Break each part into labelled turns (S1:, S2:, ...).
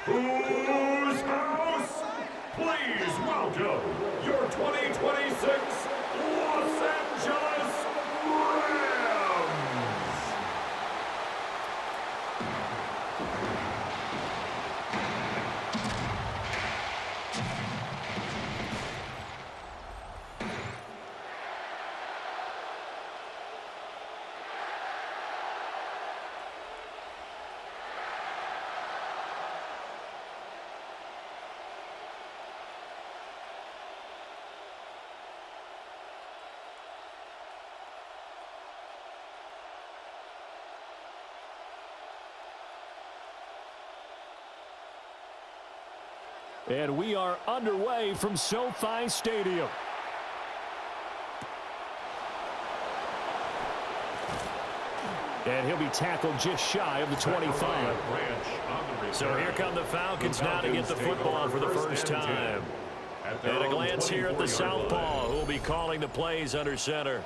S1: Whose house? Please welcome your 2026 Los Angeles Rams.
S2: And we are underway from SoFi Stadium. And he'll be tackled just shy of the 25. So here come the Falcons now to get the football for the first time. And a glance here at the southpaw, who will be calling the plays under center.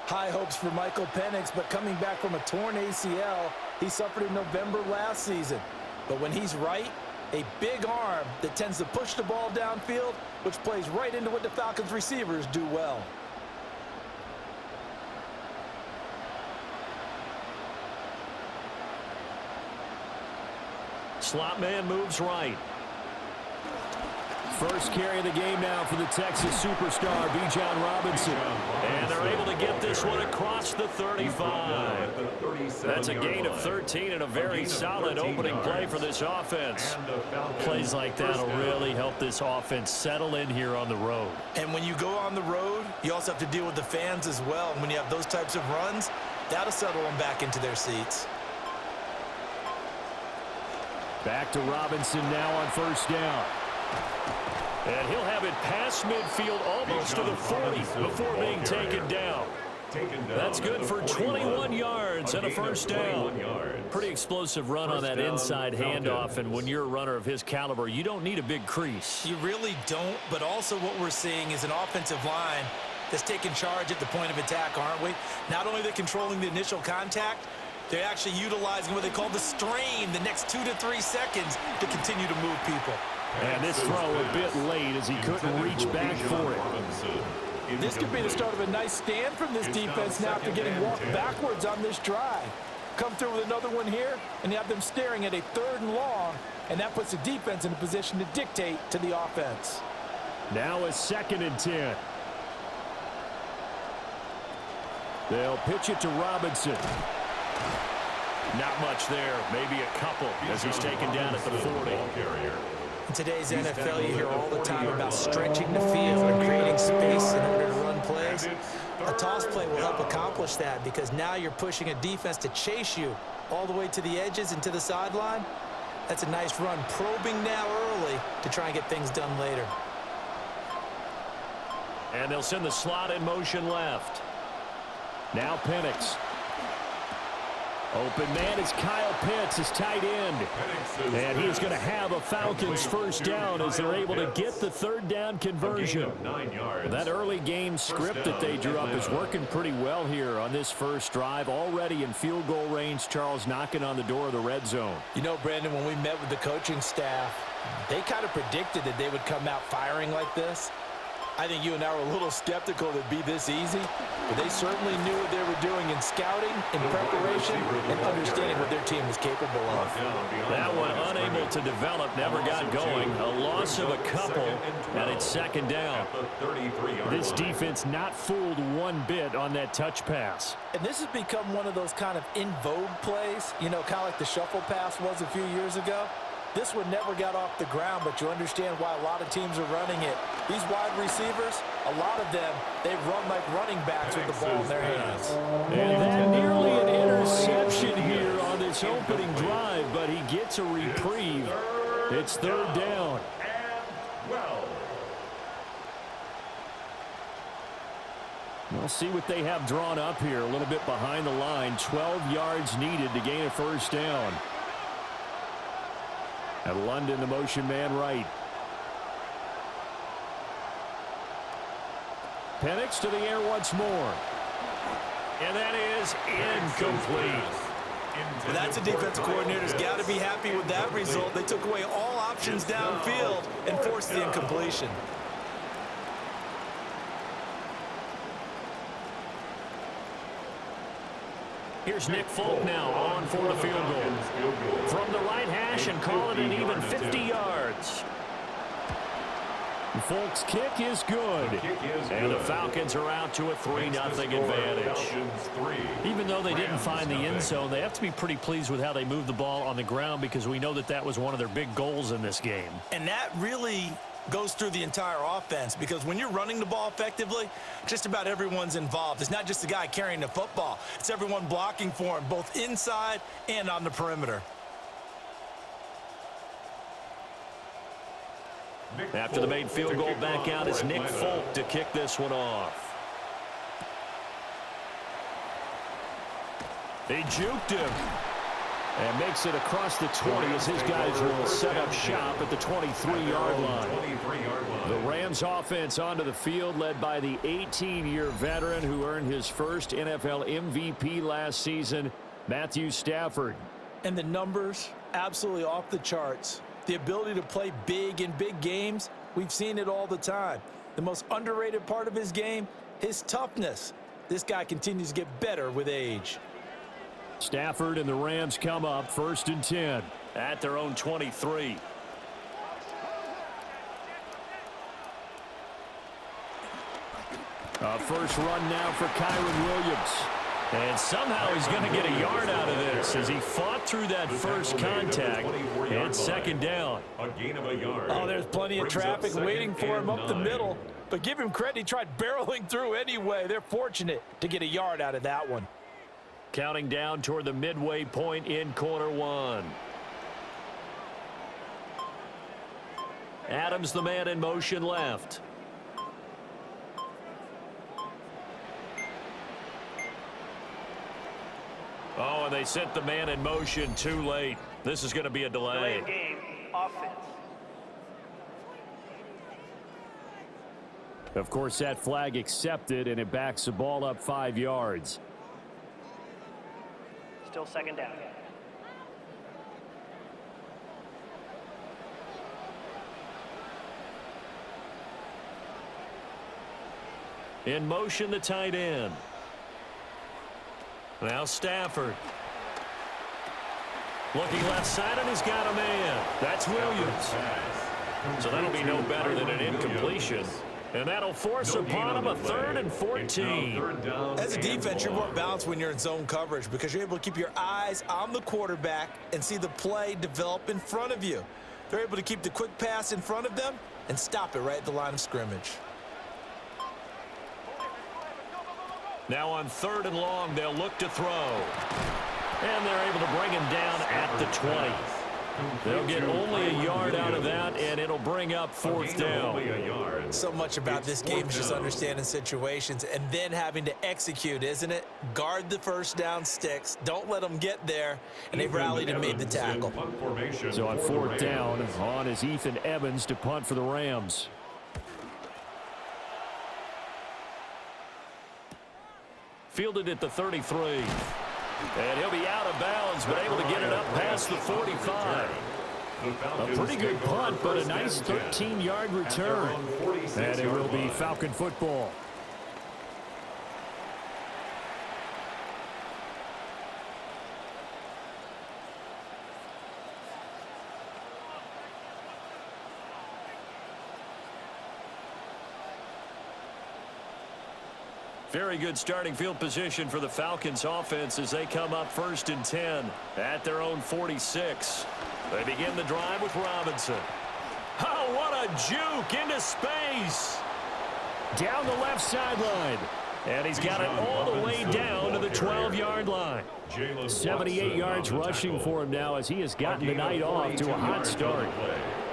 S3: High hopes for Michael Penix, but coming back from a torn ACL, he suffered in November last season. But when he's right, a big arm that tends to push the ball downfield, which plays right into what the Falcons receivers do well.
S2: Slot man moves right. First carry of the game now for the Texas superstar, Bijan Robinson. And they're able to get this one across the 35. That's a gain of 13 and a very solid opening play for this offense. Plays like that will really help this offense settle in here on the road.
S3: And when you go on the road, you also have to deal with the fans as well. And when you have those types of runs, that'll settle them back into their seats.
S2: Back to Robinson now on first down. And he'll have it past midfield almost to the 40 before being taken down. That's good for 21 yards and a first down. Pretty explosive run on that inside handoff, and when you're a runner of his caliber, you don't need a big crease.
S3: You really don't, but also what we're seeing is an offensive line that's taking charge at the point of attack, aren't we? Not only are they controlling the initial contact, they're actually utilizing what they call the strain the next 2 to 3 seconds to continue to move people.
S2: And this throw a bit late as he couldn't reach back for it.
S3: This could be the start of a nice stand from this defense now after getting walked backwards on this drive. Come through with another one here, and you have them staring at a 3rd and long, and that puts the defense in a position to dictate to the offense.
S2: Now a 2nd and 10. They'll pitch it to Robinson. Not much there, maybe a couple as he's taken down at the 40.
S3: In today's NFL, you hear all the time about stretching the field and creating space in order to run plays. A toss play will help accomplish that because now you're pushing a defense to chase you all the way to the edges and to the sideline. That's a nice run, probing now early to try and get things done later.
S2: And they'll send the slot in motion left. Now Penix. Open man is Kyle Pitts, his tight end. And he's going to have a Falcons first down as they're able to get the 3rd down conversion. That early game script that they drew up is working pretty well here on this first drive. Already in field goal range, Charles knocking on the door of the red zone.
S3: You know, Brandon, when we met with the coaching staff, they kind of predicted that they would come out firing like this. I think you and I were a little skeptical that it'd be this easy, but they certainly knew what they were doing in scouting, in preparation, and understanding what their team was capable of.
S2: That one unable to develop, never got going. A loss of a couple, and it's 2nd down. This defense not fooled one bit on that touch pass.
S3: And this has become one of those kind of in vogue plays, you know, kind of like the shuffle pass was a few years ago. This one never got off the ground, but you understand why a lot of teams are running it. These wide receivers, a lot of them, they run like running backs with the ball in their hands.
S2: And that nearly an interception here on this opening drive, but he gets a reprieve. It's 3rd down. We'll see what they have drawn up here. A little bit behind the line. 12 yards needed to gain a first down. And London, the motion man right. Penix to the air once more. And that is incomplete.
S3: Well, that's a defensive coordinator's got to be happy with that result. They took away all options downfield and forced the incompletion.
S2: Here's Nick Folk now on for the field goal. From the right hash and call it an even 50 yards. Folk's kick is good. And the Falcons are out to a 3-0 advantage. Even though they didn't find the end zone, they have to be pretty pleased with how they moved the ball on the ground because we know that that was one of their big goals in this game.
S3: And that really goes through the entire offense because when you're running the ball effectively, just about everyone's involved. It's not just the guy carrying the football. It's everyone blocking for him, both inside and on the perimeter.
S2: After the made field goal, back out is Nick Folk to kick this one off. They juked him. And makes it across the 20 as his guys will set up shop at the 23-yard line. The Rams offense onto the field led by the 18-year veteran who earned his first NFL MVP last season, Matthew Stafford.
S3: And the numbers, absolutely off the charts. The ability to play big in big games, we've seen it all the time. The most underrated part of his game, his toughness. This guy continues to get better with age.
S2: Stafford and the Rams come up 1st and 10 at their own 23. First run now for Kyron Williams. And somehow he's going to get a yard out of this as he fought through that first contact and 2nd down.
S1: A gain of a yard.
S3: Oh, there's plenty of traffic waiting for him up the middle. But give him credit, he tried barreling through anyway. They're fortunate to get a yard out of that one.
S2: Counting down toward the midway point in quarter one. Adams, the man in motion left. Oh, and they sent the man in motion too late. This is going to be a delay.
S4: Game, offense.
S2: Of course, that flag accepted, and it backs the ball up 5 yards.
S4: Still 2nd down.
S2: In motion, the tight end. Now Stafford. Looking left side, and he's got a man. That's Williams. So that'll be no better than an incompletion. And that'll force upon him a 3rd and 14.
S3: As a defense, you're more balanced when you're in zone coverage because you're able to keep your eyes on the quarterback and see the play develop in front of you. They're able to keep the quick pass in front of them and stop it right at the line of scrimmage.
S2: Now on 3rd and long, they'll look to throw. And they're able to bring him down at the 20. They'll get only a yard out of that, and it'll bring up 4th down.
S3: So much about this game is just understanding situations and then having to execute, isn't it? Guard the first down sticks. Don't let them get there. And they've rallied and made the tackle.
S2: So on 4th down, on is Ethan Evans to punt for the Rams. Fielded at the 33. And he'll be out of bounds, but able to get it up past the 45. A pretty good punt, but a nice 13-yard return. And it will be Falcon football. Very good starting field position for the Falcons offense as they come up 1st and 10 at their own 46. They begin the drive with Robinson. Oh, what a juke into space. Down the left sideline. And he's got it all the way down to the 12-yard line. 78 yards rushing for him now as he has gotten the night off to a hot start.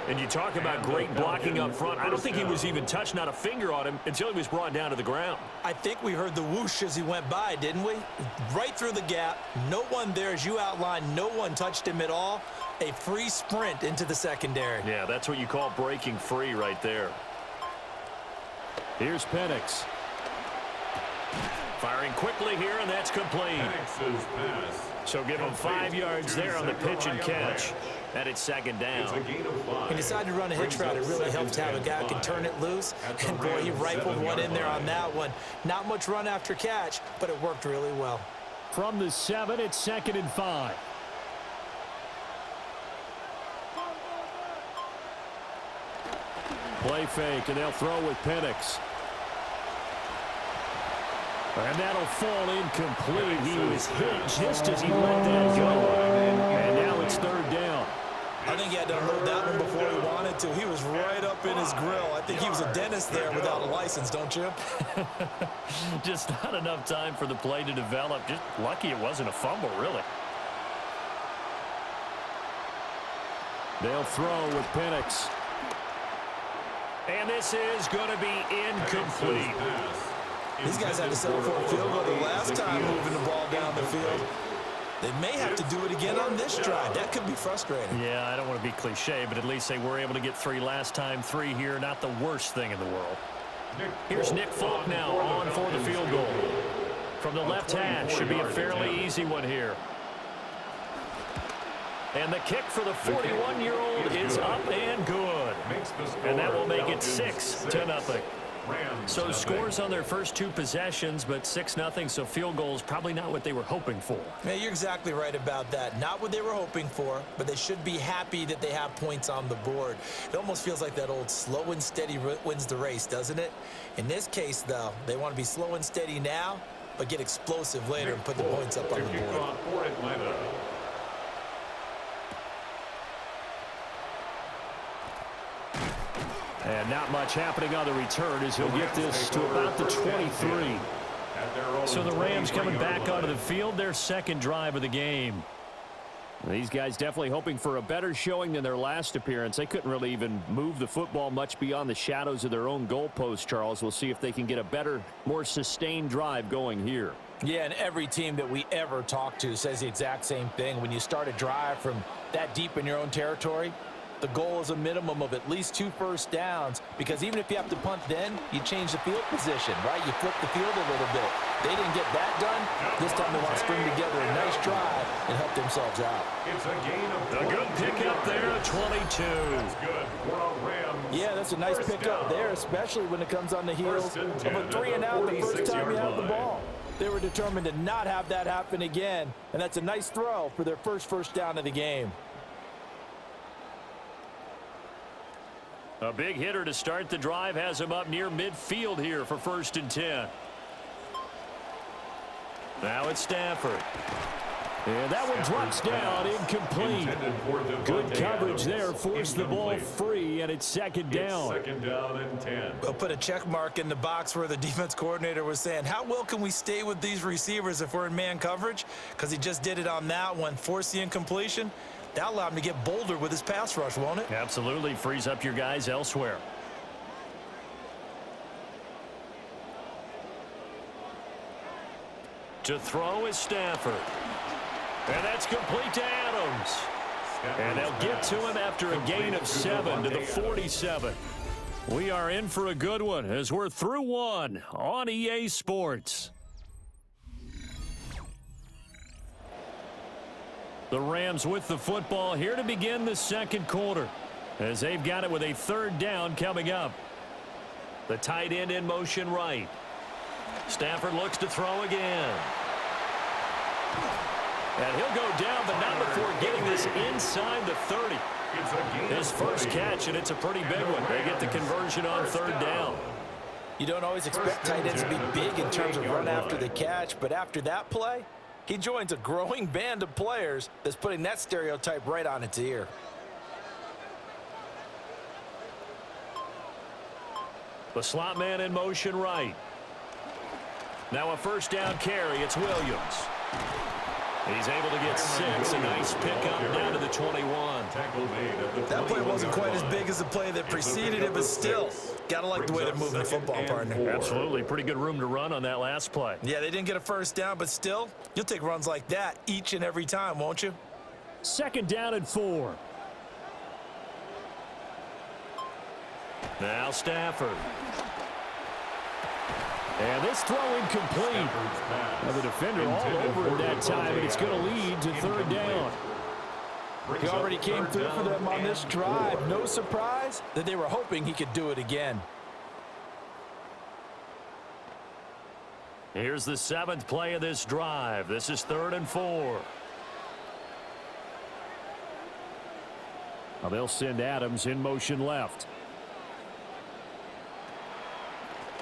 S2: And you talk about great blocking up front. I don't think he was even touched, not a finger on him, until he was brought down to the ground.
S3: I think we heard the whoosh as he went by, didn't we? Right through the gap. No one there, as you outlined. No one touched him at all. A free sprint into the secondary.
S2: Yeah, that's what you call breaking free right there.
S5: Here's Penix.
S2: Firing quickly here, and that's complete.
S1: Penix's pass.
S2: So give him 5 yards there on the pitch and catch. And it's second down.
S3: He decided to run a hitch route. It really helps to have a guy who can turn it loose. And, boy, he rifled one in there on that one. Not much run after catch, but it worked really well.
S5: From the 7, it's 2nd and 5. Play fake, and they'll throw with Penix. And that'll fall incomplete. He was hit just as he let that go. And now it's 3rd down.
S3: I think he had to unload that one before he wanted to. He was right up in his grill. I think he was a dentist there without a license, don't you?
S2: Just not enough time for the play to develop. Just lucky it wasn't a fumble, really.
S5: They'll throw with Penix.
S2: And this is going to be incomplete.
S3: These guys had to settle for a field goal the last time moving the ball down the field. They may have to do it again on this drive. That could be frustrating.
S2: Yeah, I don't want to be cliche, but at least they were able to get 3 last time. 3 here, not the worst thing in the world. Here's Nick Folk now on for the field goal. From the left hash, should be a fairly easy one here. And the kick for the 41-year-old is up and good. And that will make it 6-0. So scores on their first 2 possessions, but 6-0, so field goals probably not what they were hoping for.
S3: Yeah, you're exactly right about that. Not what they were hoping for, but they should be happy that they have points on the board. It almost feels like that old slow and steady wins the race, doesn't it? In this case, though, they want to be slow and steady now, but get explosive later and put the points up on the board.
S5: And not much happening on the return as he'll get this to about the 23.
S2: So the Rams coming back onto the field, their 2nd drive of the game.
S5: These guys definitely hoping for a better showing than their last appearance. They couldn't really even move the football much beyond the shadows of their own goalpost, Charles. We'll see if they can get a better, more sustained drive going here.
S3: Yeah, and every team that we ever talk to says the exact same thing. When you start a drive from that deep in your own territory, the goal is a minimum of at least 2 first downs, because even if you have to punt then, you change the field position, right? You flip the field a little bit. They didn't get that done. This time they want to string together a nice drive and help themselves out.
S1: It's a gain of
S2: a good pickup there at 22.
S3: Yeah, that's a nice pickup there, especially when it comes on the heels of a 3-and-out the first time you have the ball. They were determined to not have that happen again, and that's a nice throw for their first down of the game.
S2: A big hitter to start the drive has him up near midfield here for 1st and 10. Now it's Stafford.
S5: And that one drops down, incomplete. Good coverage there, forced the ball free, and it's 2nd down.
S1: 2nd down and 10.
S3: We'll put a check mark in the box where the defense coordinator was saying, how well can we stay with these receivers if we're in man coverage? Because he just did it on that one, forced the incompletion. That'll allow him to get bolder with his pass rush, won't it?
S2: Absolutely. Frees up your guys elsewhere. To throw is Stafford. And that's complete to Adams. And they'll get to him after a gain of 7 to the 47. We are in for a good one as we're through 1 on EA Sports. The Rams with the football here to begin the 2nd quarter, as they've got it with a 3rd down coming up. The tight end in motion right. Stafford looks to throw again. And he'll go down, but not before getting this inside the 30. His first catch, and it's a pretty big one. They get the conversion on 3rd down.
S3: You don't always expect tight ends to be big in terms of run after the catch, but after that play, he joins a growing band of players that's putting that stereotype right on its ear.
S2: The slot man in motion right. Now a 1st down carry. It's Williams. He's able to get 6. A nice pickup down to the 21.
S3: That play wasn't quite as big as the play that preceded it, but still, got to like the way they're moving the football, partner.
S2: Absolutely. Pretty good room to run on that last play.
S3: Yeah, they didn't get a first down, but still, you'll take runs like that each and every time, won't you?
S5: 2nd down and 4.
S2: Now Stafford.
S5: And this throw incomplete. Now the defender all over it that time, and it's going to lead to 3rd down.
S3: He already came through for them on this drive. No surprise that they were hoping he could do it again.
S2: Here's the 7th play of this drive. This is 3rd and 4.
S5: Now they'll send Adams in motion left.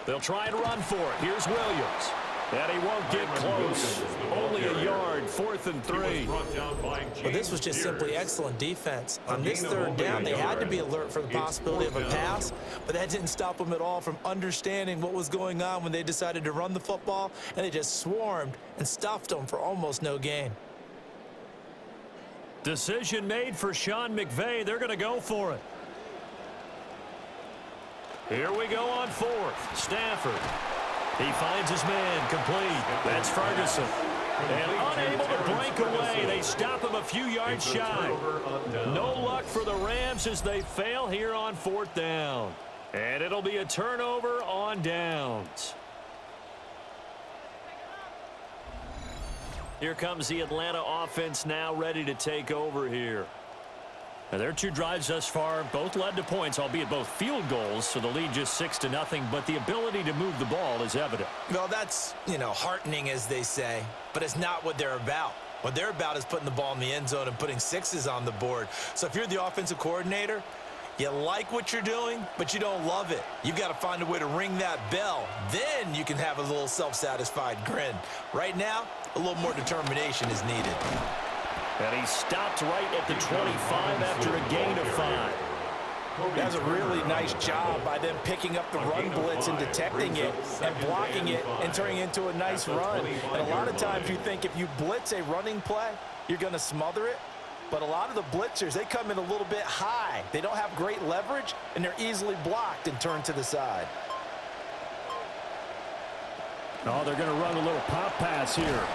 S2: They'll try and run for it. Here's Williams. And he won't get close. Only a yard. 4th and 3.
S3: Well, this was just simply excellent defense. On this 3rd down, they had to be alert for the possibility of a pass, but that didn't stop them at all from understanding what was going on when they decided to run the football, and they just swarmed and stuffed them for almost no gain.
S2: Decision made for Sean McVay. They're going to go for it. Here we go on 4th. Stafford. He finds his man complete. That's Ferguson. And unable to break away. They stop him a few yards shy. No luck for the Rams as they fail here on 4th down. And it'll be a turnover on downs. Here comes the Atlanta offense now ready to take over here. Now, their 2 drives thus far both led to points, albeit both field goals, so the lead just 6-0, but the ability to move the ball is evident.
S3: Well, that's, heartening, as they say, but it's not what they're about. What they're about is putting the ball in the end zone and putting 6s on the board. So if you're the offensive coordinator, you like what you're doing, but you don't love it. You've got to find a way to ring that bell. Then you can have a little self-satisfied grin. Right now, a little more determination is needed.
S2: And he stopped right at the 25 after a gain of 5.
S3: That was a really nice job by them picking up the run blitz and detecting it and blocking it and turning it into a nice run. And a lot of times you think if you blitz a running play, you're going to smother it. But a lot of the blitzers, they come in a little bit high. They don't have great leverage, and they're easily blocked and turned to the side.
S5: Oh, they're going to run a little pop pass here.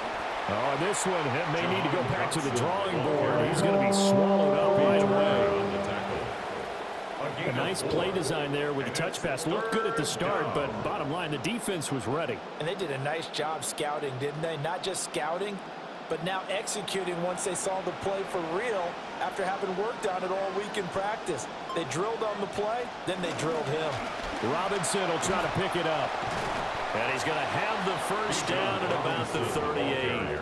S5: Oh, this one may need to go back to the drawing board. He's going to be swallowed up right away. A nice play design there with the touch pass. Looked good at the start, but bottom line, the defense was ready.
S3: And they did a nice job scouting, didn't they? Not just scouting, but now executing once they saw the play for real after having worked on it all week in practice. They drilled on the play, then they drilled him.
S5: Robinson will try to pick it up.
S2: And he's going to have the first down at about the 38.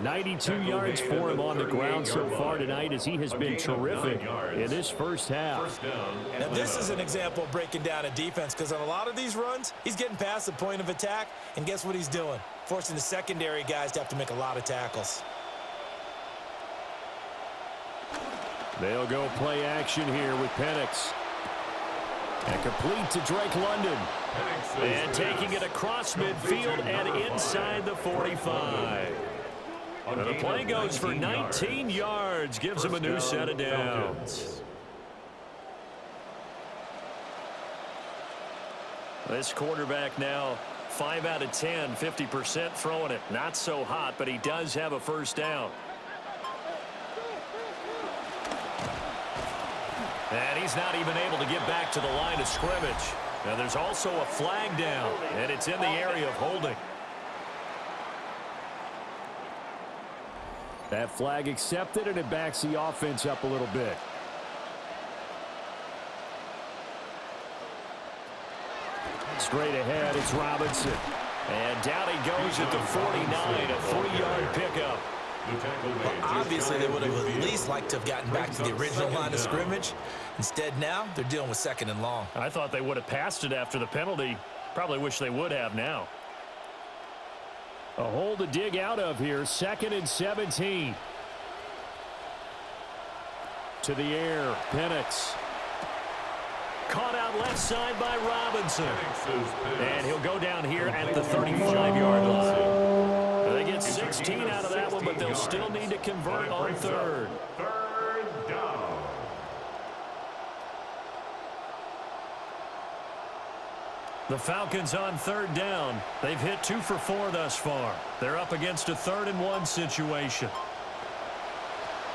S5: 92 yards for him on the ground so far tonight as he has been terrific in this first half.
S3: Now this is an example of breaking down a defense, because on a lot of these runs, he's getting past the point of attack, and guess what he's doing? Forcing the secondary guys to have to make a lot of tackles.
S5: They'll go play action here with Penix. And complete to Drake London.
S2: And taking it across midfield and inside the 45. And the play goes for 19 yards, gives him a new set of downs. This quarterback now 5 out of 10, 50% throwing it. Not so hot, but he does have a first down. And he's not even able to get back to the line of scrimmage. Now there's also a flag down, and it's in the area of holding.
S5: That flag accepted, and it backs the offense up a little bit. Straight ahead, it's Robinson.
S2: And down he goes at the 49, a 3-yard pickup.
S3: Well, obviously, they would have at least liked to have gotten back to the original line of scrimmage. Instead, now they're dealing with 2nd and long.
S2: I thought they would have passed it after the penalty. Probably wish they would have now.
S5: A hole to dig out of here. 2nd and 17. To the air, Penix.
S2: Caught out left side by Robinson. And he'll go down here at the 35-yard line. They get 16 out of that one, but they'll still need to convert on third.
S1: Third down.
S2: The Falcons on third down. They've hit 2 for 4 thus far. They're up against a 3rd-and-1 situation.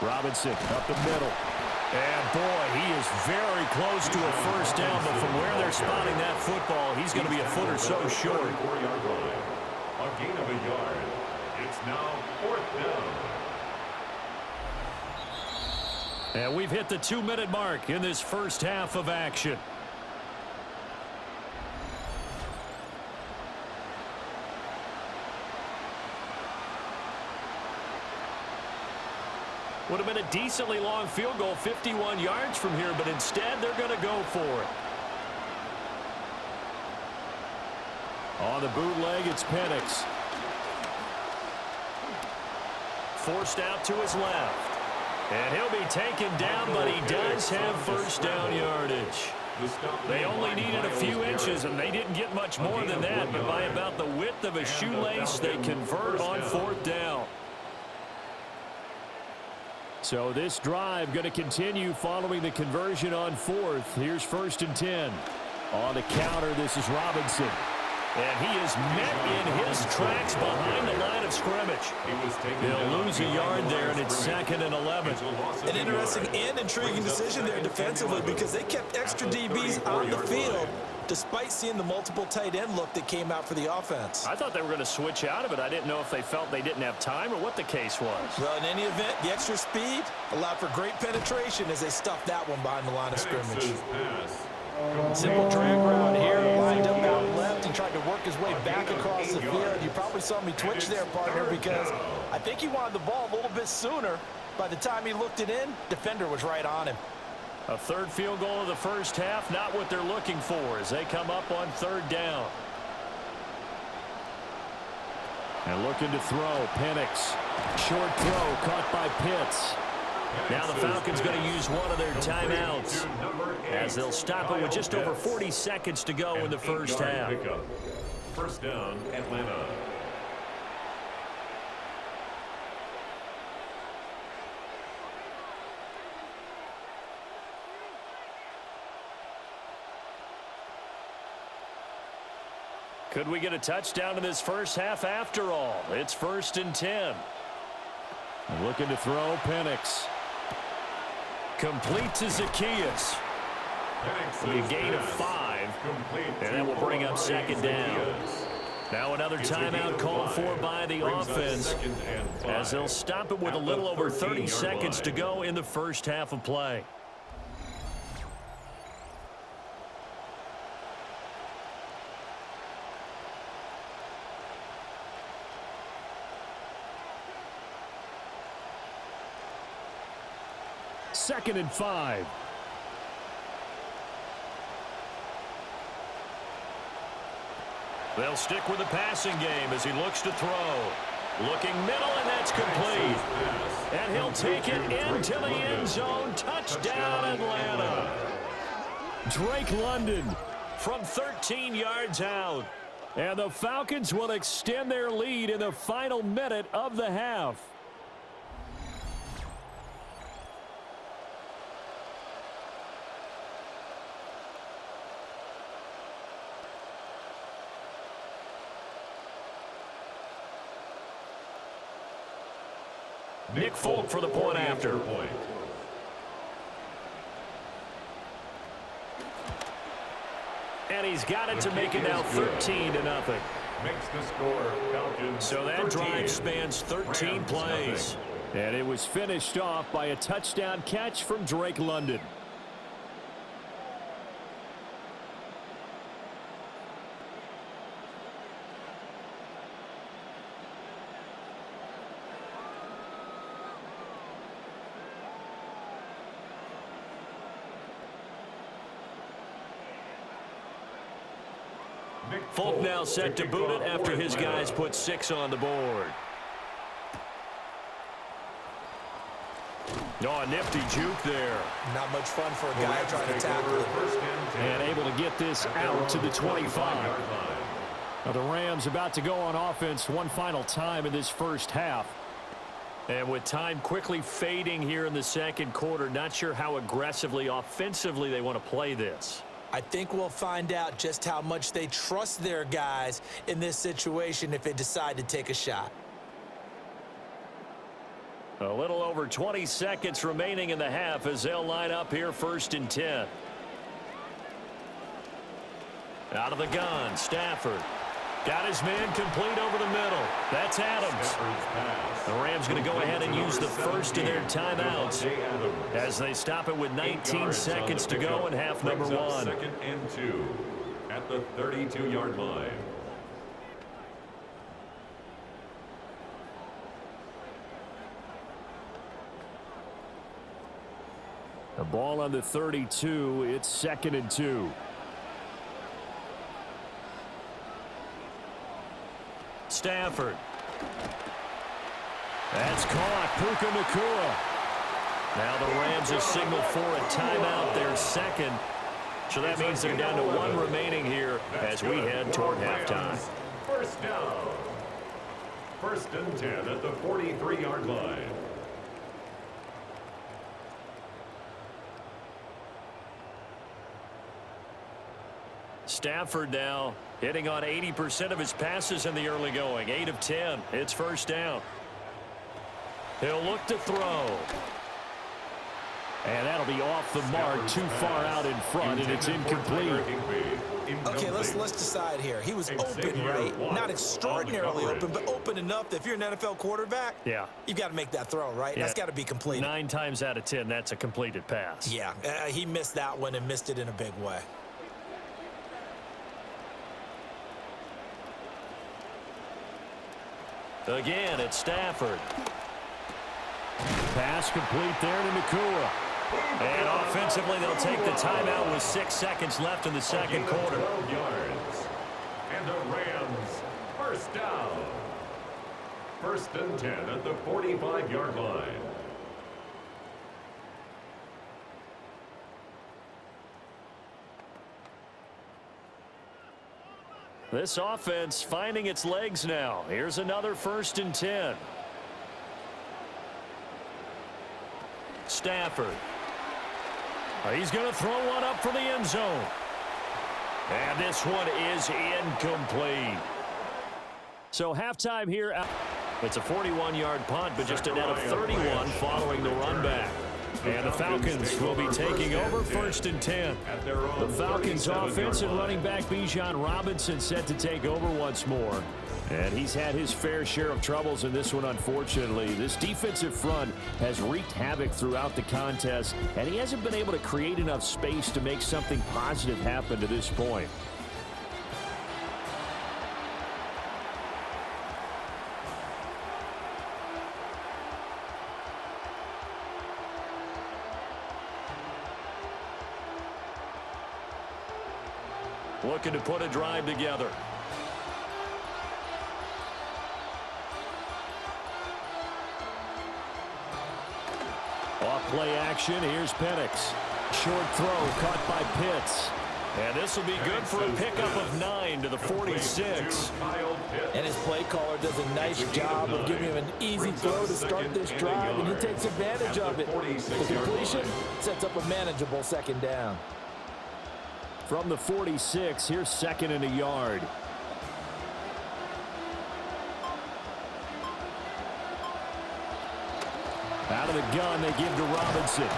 S5: Robinson up the middle.
S2: And, boy, he is very close to a first down, but from where they're spotting that football, he's going to be a foot or so short.
S1: 34-yard line. A gain of a yard. It's now 4th down.
S2: And we've hit the 2-minute mark in this first half of action. Would have been a decently long field goal, 51 yards from here, but instead they're going to go for it.
S5: On the bootleg, it's Penix.
S2: Forced out to his left. And he'll be taken down, but he does have first down yardage. They only needed a few inches, and they didn't get much more than that, but by about the width of a shoelace, they convert on 4th down.
S5: So this drive going to continue following the conversion on 4th. Here's 1st and 10. On the counter, this is Robinson.
S2: And he is met in his tracks behind the line of scrimmage. They'll lose a yard there, and it's 2nd and 11.
S3: An interesting and intriguing decision there defensively because they kept extra DBs on the field despite seeing the multiple tight end look that came out for the offense.
S2: I thought they were going to switch out of it. I didn't know if they felt they didn't have time or what the case was.
S3: Well, in any event, the extra speed allowed for great penetration as they stuffed that one behind the line of scrimmage. Simple drag route here, lined up out left and tried to work his way back across the field. You probably saw me twitch there, partner, because I think he wanted the ball a little bit sooner. By the time he looked it in, defender was right on him.
S2: A 3rd field goal of the first half, not what they're looking for as they come up on 3rd down.
S5: And looking to throw, Penix. Short throw caught by Pitts.
S2: Now the Falcons going to use one of their timeouts as they'll stop it with just over 40 seconds to go in the first half.
S1: First down, Atlanta.
S2: Could we get a touchdown in this first half after all? It's 1st and 10.
S5: And looking to throw, Penix.
S2: Complete to Zacchaeus. A gain of 5. And that will bring up 2nd down. Now another timeout called for by the offense as they'll stop it with a little over 30 seconds to go in the first half of play.
S5: Second and 5.
S2: They'll stick with the passing game as he looks to throw. Looking middle, and that's complete. And he'll take it into the end zone. Touchdown, Atlanta.
S5: Drake London
S2: from 13 yards out.
S5: And the Falcons will extend their lead in the final minute of the half.
S2: Nick Folk for the point after. And he's got it to make it now 13-0.
S1: Makes the score, Falcons.
S2: So that drive spans 13 plays.
S5: And it was finished off by a touchdown catch from Drake London.
S2: Folk now set to boot it after his guys put 6 on the board. Oh, a nifty juke there.
S3: Not much fun for a guy trying to tackle it.
S5: And able to get this out to the 25.
S2: Now the Rams about to go on offense one final time in this first half. And with time quickly fading here in the second quarter, not sure how aggressively, offensively they want to play this.
S3: I think we'll find out just how much they trust their guys in this situation if they decide to take a shot.
S2: A little over 20 seconds remaining in the half as they'll line up here 1st and 10. Out of the gun, Stafford. Got his man complete over the middle. That's Adams. The Rams going to go ahead and use the first of their timeouts as they stop it with 19 seconds to go in half number 1.
S1: 2nd and 2 at the 32-yard line.
S2: The ball on the 32. It's 2nd and 2. Stafford. That's caught. Puka Nacua. Now the Rams have signaled for a timeout, their second. So that means they're down to 1 remaining here as we head toward halftime.
S1: First down. 1st and 10 at the 43-yard line.
S2: Stafford now hitting on 80% of his passes in the early going. 8 of 10. It's first down. He'll look to throw. And that'll be off the mark, too far out in front, and it's incomplete.
S3: Okay, let's decide here. He was open, right? Not extraordinarily open, but open enough that if you're an NFL quarterback,
S2: yeah,
S3: you've got to make that throw, right?
S2: Yeah.
S3: That's got to be completed.
S2: 9 times out of 10, that's a completed pass.
S3: Yeah, he missed that one and missed it in a big way.
S2: Again, it's Stafford. Pass complete there to Nacua. And offensively, they'll take the timeout with 6 seconds left in the second quarter.
S1: 12 yards. And the Rams, first down. 1st and 10 at the 45-yard line.
S2: This offense finding its legs now. Here's another 1st and 10. Stafford. He's going to throw one up for the end zone. And this one is incomplete. So halftime here. It's a 41-yard punt, but just a net of 31 following the run back. And the Falcons will be taking over 1st and 10. The Falcons offense and running back Bijan Robinson set to take over once more. And he's had his fair share of troubles in this one, unfortunately. This defensive front has wreaked havoc throughout the contest, and he hasn't been able to create enough space to make something positive happen to this point. Looking to put a drive together. Off play action. Here's Penix. Short throw caught by Pitts. And this will be good for a pickup of 9 to the 46.
S3: And his play caller does a nice job of giving him an easy throw to start this drive, and he takes advantage of it. The completion sets up a manageable 2nd down.
S2: From the 46, here's 2nd and a yard. Out of the gun, they give to Robinson.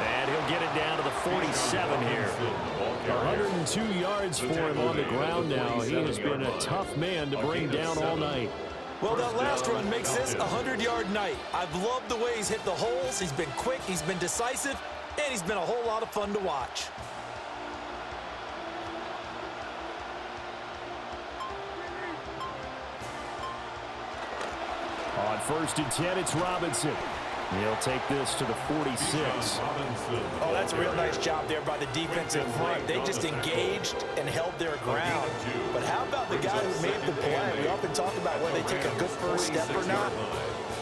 S2: And he'll get it down to the 47 here. 102 yards for him on the ground now. He has been a tough man to bring down all night.
S3: Well, that last run makes this a 100-yard night. I've loved the way he's hit the holes. He's been quick, he's been decisive, and he's been a whole lot of fun to watch.
S2: On 1st and 10, it's Robinson. He'll take this to the 46.
S3: Oh, that's a real nice job there by the defensive front. They just engaged and held their ground. But how about the guy who made the play? We often talk about whether they take a good first step or not.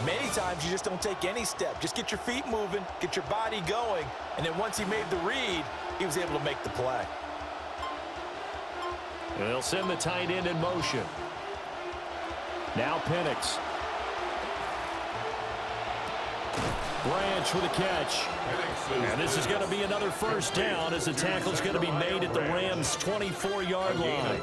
S3: Many times you just don't take any step. Just get your feet moving, get your body going, and then once he made the read, he was able to make the play.
S2: They'll send the tight end in motion. Now Penix. Branch with a catch. And this is going to be another first down as the tackle's going to be made at the Rams' 24-yard line.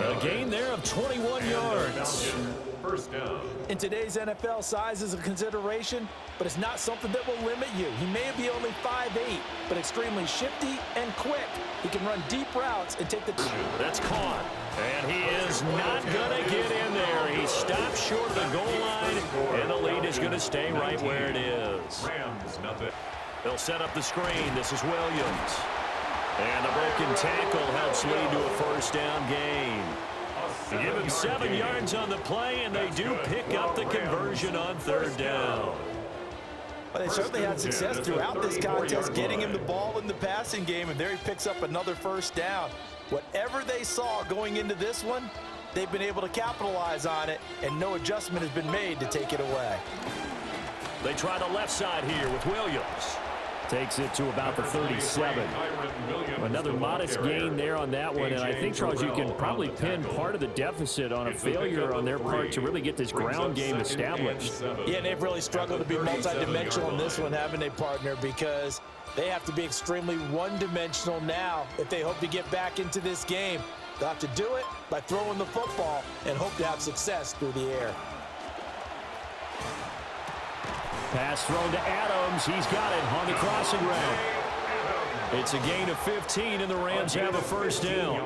S2: A gain there of 21 yards.
S1: First down.
S3: In today's NFL, size is a consideration, but it's not something that will limit you. He may be only 5'8", but extremely shifty and quick. He can run deep routes and take the...
S2: That's caught. And he is not going to get in there. He stops short of the goal line, and the lead is going to stay right where it is.
S1: Rams, nothing.
S2: They'll set up the screen. This is Williams. And the broken tackle helps lead to a first down gain. Give him 7 yards on the play, and they do pick up the conversion on third down.
S3: Well, they certainly had success throughout this contest, getting him the ball in the passing game, and there he picks up another first down. Whatever they saw going into this one, they've been able to capitalize on it, and no adjustment has been made to take it away.
S2: They try the left side here with Williams.
S5: Takes it to about the 37. Another modest gain there on that one, and I think, Charles, you can probably pin part of the deficit on a failure on their part to really get this ground game established.
S3: Yeah, they've really struggled to be multidimensional in this one, haven't they, partner? Because they have to be extremely one-dimensional now if they hope to get back into this game. They'll have to do it by throwing the football and hope to have success through the air.
S5: Pass thrown to Adams. He's got it on the crossing route.
S2: It's a gain of 15, and the Rams have a first down.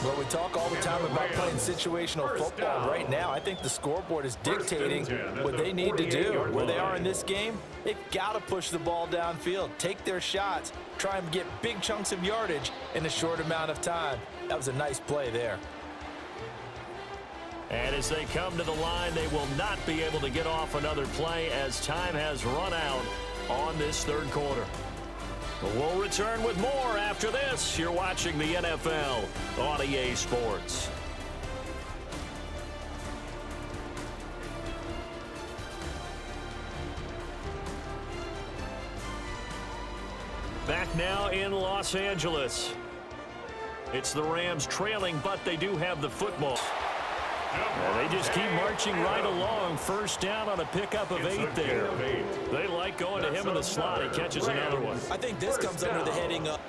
S3: Well, we talk all the time about playing situational football. Right now, I think the scoreboard is dictating what they need to do. Where they are in this game, they've got to push the ball downfield, take their shots, try and get big chunks of yardage in a short amount of time. That was a nice play there.
S2: And as they come to the line, they will not be able to get off another play as time has run out on this third quarter. But we'll return with more after this. You're watching the NFL on EA Sports. Back now in Los Angeles. It's the Rams trailing, but they do have the football. They just keep marching right along. First down on a pickup of 8 there. They like going to him in the slot. He catches another one.
S3: I think this comes under the heading of...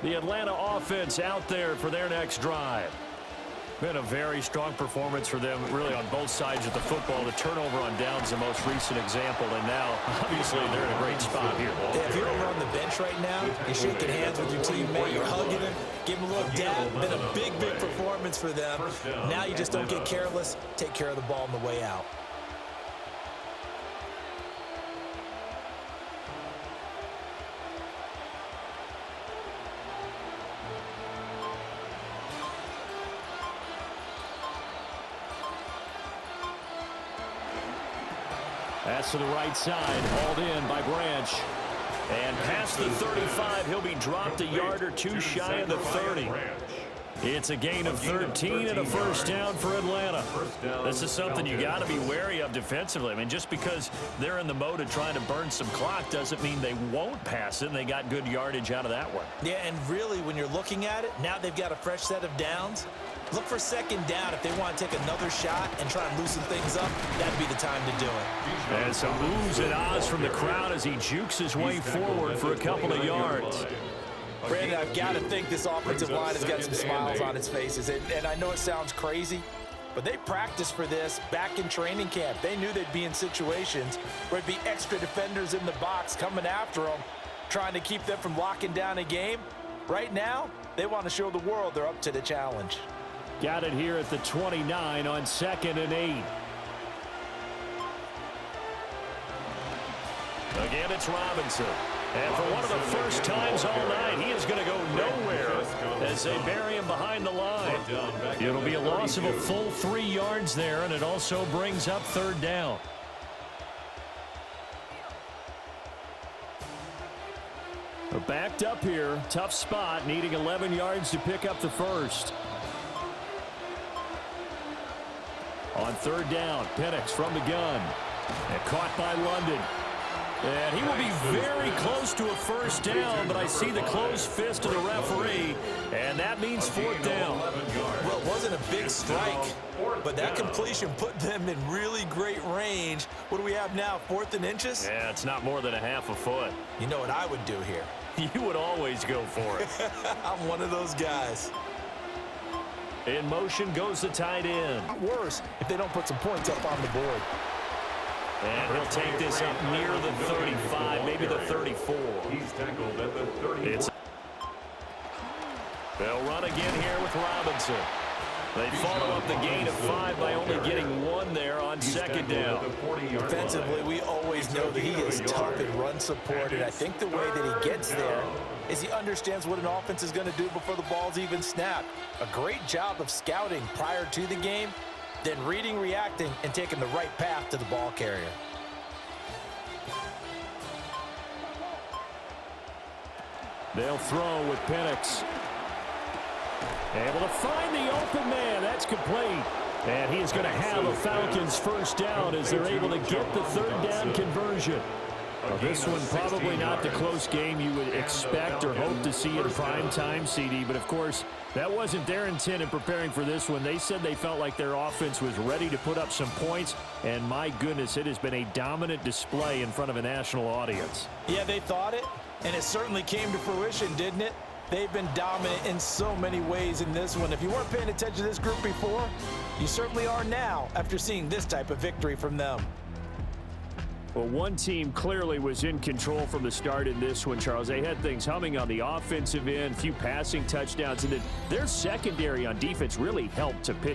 S2: The Atlanta offense out there for their next drive. Been a very strong performance for them, really, on both sides of the football. The turnover on downs the most recent example, and now, obviously, they're in a great spot here.
S3: Yeah, if you're over on the bench right now, you're shaking hands with your teammate, you're hugging him, give him a little dab. Been a big, big performance for them. Now you just don't get careless. Take care of the ball on the way out.
S2: That's to the right side, hauled in by Branch. And past the 35, he'll be dropped a yard or two shy of the 30. It's a gain of 13 and a first down for Atlanta. This is something you got to be wary of defensively. I mean, just because they're in the mode of trying to burn some clock doesn't mean they won't pass it, and they got good yardage out of that one.
S3: Yeah, and really, when you're looking at it, now they've got a fresh set of downs. Look for second down if they want to take another shot and try and loosen things up. That'd be the time to do it.
S2: And some oohs and ahs from the crowd as he jukes his way forward for a couple of yards.
S3: Brandon, I've got to think this offensive line has got some smiles on its faces. And I know it sounds crazy, but they practiced for this back in training camp. They knew they'd be in situations where there'd be extra defenders in the box coming after them, trying to keep them from locking down a game. Right now, they want to show the world they're up to the challenge.
S5: Got it here at the 29 on 2nd and 8.
S2: Again, it's Robinson. And for one of the first times all night, he is going to go nowhere as they bury him behind the line. It'll be a loss of a full 3 yards there, and it also brings up third down.
S5: They're backed up here. Tough spot, needing 11 yards to pick up the first. On third down, Penix from the gun. And caught by London.
S2: And he will be very close to a first down, but I see the closed fist of the referee, and that means fourth down.
S3: Well, it wasn't a big strike, but that completion put them in really great range. What do we have now, 4th and inches?
S2: Yeah, it's not more than a half a foot.
S3: You know what I would do here?
S2: You would always go for it.
S3: I'm one of those guys.
S2: In motion goes the tight end.
S3: Worse if they don't put some points up on the board.
S2: And he'll take this up near the 35, maybe the 34.
S1: He's tackled at the 34.
S2: They'll run again here with Robinson. They follow up the gain of 5 by only getting 1 there on second down.
S3: Defensively, we always know that he is tough in run support, and I think the way that he gets there is he understands what an offense is going to do before the ball's even snapped. A great job of scouting prior to the game, then reading, reacting, and taking the right path to the ball carrier.
S2: They'll throw with Penix. Able to find the open man. That's complete. And he is going to have a Falcons first down as they're able to get the third down conversion. Well, this one probably not the close game you would expect or hope to see in prime time, CD. But, of course, that wasn't their intent in preparing for this one. They said they felt like their offense was ready to put up some points. And, my goodness, it has been a dominant display in front of a national audience.
S3: Yeah, they thought it, and it certainly came to fruition, didn't it? They've been dominant in so many ways in this one. If you weren't paying attention to this group before, you certainly are now after seeing this type of victory from them.
S5: Well, one team clearly was in control from the start in this one, Charles. They had things humming on the offensive end, few passing touchdowns, and then their secondary on defense really helped to pitch